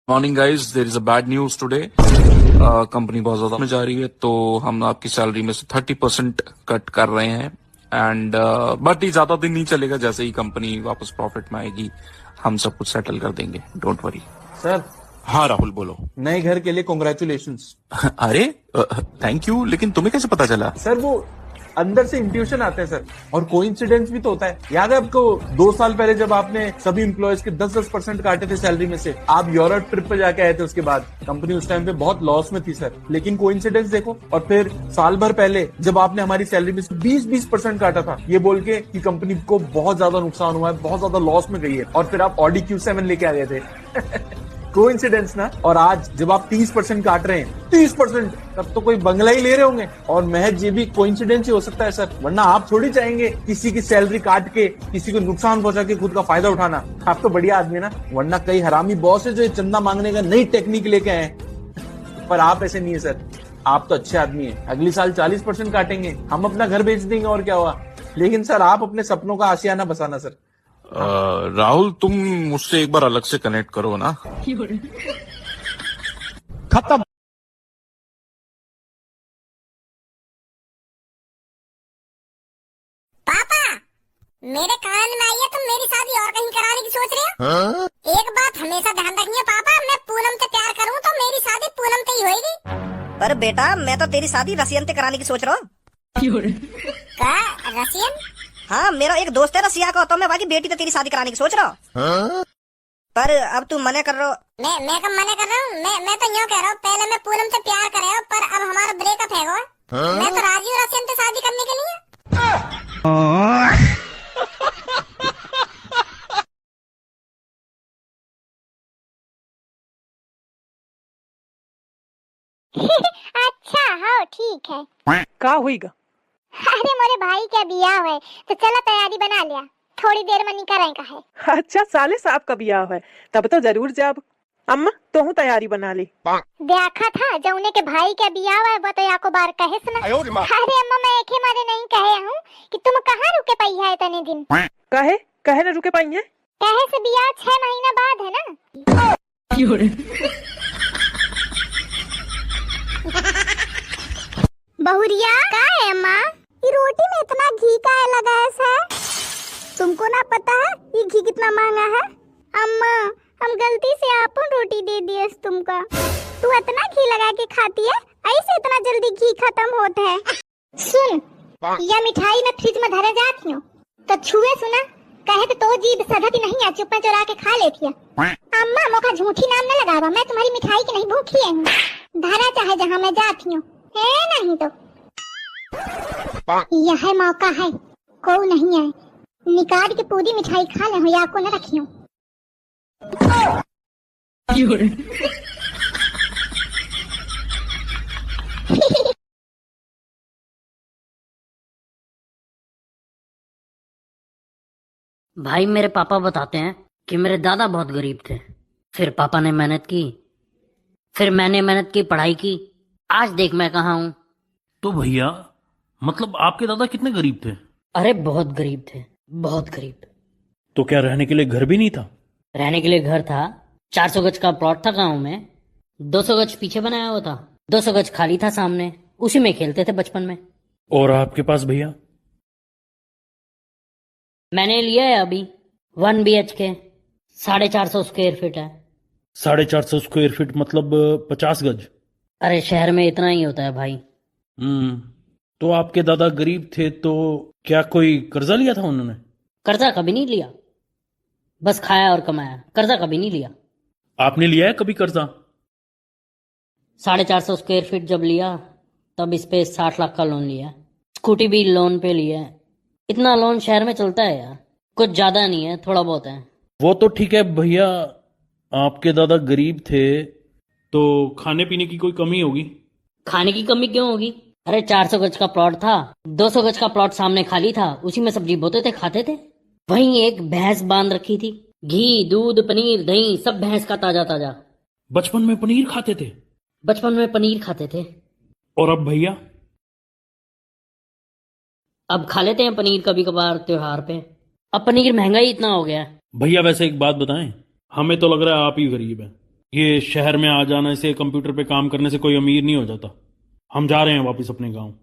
Morning guys, there is a bad news today. Company बहुत ज्यादा में जा रही है, तो हम आपकी सैलरी में से 30% कट कर रहे हैं। एंड बट ये ज्यादा दिन नहीं चलेगा। जैसे ही कंपनी वापस प्रॉफिट में आएगी, हम सब कुछ सेटल कर देंगे, डोंट वरी। सर, हाँ राहुल, बोलो। नए घर के लिए कॉन्ग्रेचुलेशंस। अरे थैंक यू, लेकिन तुम्हें कैसे पता चला? सर, वो अंदर से इंट्यूशन आते हैं सर, और कोइंसिडेंस भी तो होता है। याद है आपको 2 साल पहले जब आपने सभी एम्प्लॉयज के 10% काटे थे सैलरी में से? आप यूरोप ट्रिप पे जाके आए थे, उसके बाद कंपनी उस टाइम पे बहुत लॉस में थी सर। लेकिन कोइंसिडेंस देखो। और फिर साल भर पहले जब आपने हमारी सैलरी में से 20% काटा था, ये बोल के कि कंपनी को बहुत ज्यादा नुकसान हुआ है, बहुत ज्यादा लॉस में गई है, और फिर आप ऑडी Q7 लेके आ गए थे। कोइंसिडेंस ना। और आज जब आप 30% काट रहे हैं, 30%, तब तो कोई बंगला ही ले रहे होंगे। और महज ये भी कोइंसिडेंस ही हो सकता है सर, वरना आप थोड़ी चाहेंगे किसी की सैलरी काट के किसी को नुकसान पहुंचा के खुद का फायदा उठाना। आप तो बढ़िया आदमी है ना, वरना कई हरामी बॉस है जो ये चंदा मांगने का नई टेक्निक लेके आए हैं। पर आप ऐसे नहीं है सर, आप तो अच्छे आदमी है। अगले साल 40% काटेंगे, हम अपना घर बेच देंगे, और क्या हुआ। लेकिन सर, आप अपने सपनों का आशियाना बसाना सर। राहुल, तुम मुझसे एक बार अलग से कनेक्ट करो ना। खत्म। पापा, मेरे कान में आई है, तुम मेरी शादी और कहीं कराने की सोच रहे हो? हाँ? एक बात हमेशा ध्यान रखिए पापा, मैं पूनम से प्यार करूं तो मेरी शादी पूनम से ही होगी। पर बेटा, मैं तो तेरी शादी रसियन से कराने की सोच रहा हूँ। क्या रसियन? हाँ, मेरा एक दोस्त है रसिया का, तो मैं वहाँ की बेटी तो तेरी शादी कराने की सोच रहा हूँ। हाँ? पर अब तुम मना कर रहे हो। मैं कब मना कर रहा हूँ? मैं तो यूँ कह रहा हूँ, पहले मैं पूनम से प्यार कर रहा हूँ, पर अब हमारा ब्रेकअप है। हाँ? मैं तो राजी हूँ रसियन से शादी करने के लिए। अच्छा, हाँ ठीक है। का होईगा? अरे मोरे भाई क्या बियाह है, तो चला तैयारी बना लिया, थोड़ी देर में निकल का है। अच्छा, साले साहब का बियाह है, तब तो जरूर जाब। अम्मा, तोहू तैयारी बना ली। देखा था जौने के भाई के बियाह है, वो तो याको बार कहे सुना। अरे अम्मा, मैं एके मारे नहीं कहे हूँ कि तुम कहाँ रुके पई है इतने दिन। कहे कहे न रुके पाई है? कहे से बियाह 6 महीना बाद है ना। बहुरिया का है अम्मा? ये रोटी में इतना घी का लगा है सर? तुमको ना पता है ये घी कितना महंगा है? अम्मा, हम गलती से आपन रोटी दे दिए तुमका। तू इतना घी लगा के खाती है, ऐसे इतना जल्दी घी खत्म होता है। सुन, यह मिठाई मैं फ्रिज में धरे जाती हूँ, तो छुए सुना कहे तो जीभ सधती नहीं है, चुप चुरा के खा लेती है। अम्मा, मौका झूठी नाम न लगावा, मैं तुम्हारी मिठाई की नहीं भूखी हूँ। धरा चाहे जहाँ मैं जाती हूँ, है नहीं तो यह मौका है, को नहीं है, निकाल के पूरी मिठाई खा ले, या को न रखियो। भाई, मेरे पापा बताते हैं कि मेरे दादा बहुत गरीब थे, फिर पापा ने मेहनत की, फिर मैंने मेहनत की, पढ़ाई की, आज देख मैं कहाँ हूँ। तो भैया, मतलब आपके दादा कितने गरीब थे? अरे बहुत गरीब थे, बहुत गरीब। तो क्या रहने के लिए घर भी नहीं था? रहने के लिए घर था, 400 गज का प्लॉट था गांव में, 200 गज पीछे बनाया हुआ था, 200 गज खाली था सामने, उसी में खेलते थे बचपन में। और आपके पास भैया? मैंने लिया है अभी 1 BHK, 450 स्क्वायर फीट है। 450 स्क्वायर फीट मतलब 50 गज? अरे शहर में इतना ही होता है भाई। तो आपके दादा गरीब थे, तो क्या कोई कर्जा लिया था उन्होंने? कर्जा कभी नहीं लिया, बस खाया और कमाया, कर्जा कभी नहीं लिया। आपने लिया है कभी कर्जा? 450 स्क्वायर फीट जब लिया, तब इस पे 60 लाख का लोन लिया, स्कूटी भी लोन पे लिया है। इतना लोन शहर में चलता है यार, कुछ ज्यादा नहीं है, थोड़ा बहुत है। वो तो ठीक है भैया, आपके दादा गरीब थे तो खाने पीने की कोई कमी होगी? खाने की कमी क्यों होगी? अरे 400 गज का प्लॉट था, 200 गज का प्लॉट सामने खाली था, उसी में सब्जी बोते थे, खाते थे। वहीं एक भैंस बांध रखी थी, घी, दूध, पनीर, दही सब भैंस का ताजा ताजा। बचपन में पनीर खाते थे? बचपन में पनीर खाते थे। और अब भैया? अब खा लेते हैं पनीर कभी कभार त्योहार पे। अब पनीर महंगा ही इतना हो गया है। भैया वैसे एक बात बताएं, हमें तो लग रहा है आप ही गरीब हैं। ये शहर में आ जाने से, कंप्यूटर पे काम करने से कोई अमीर नहीं हो जाता। हम जा रहे हैं वापस अपने गांव।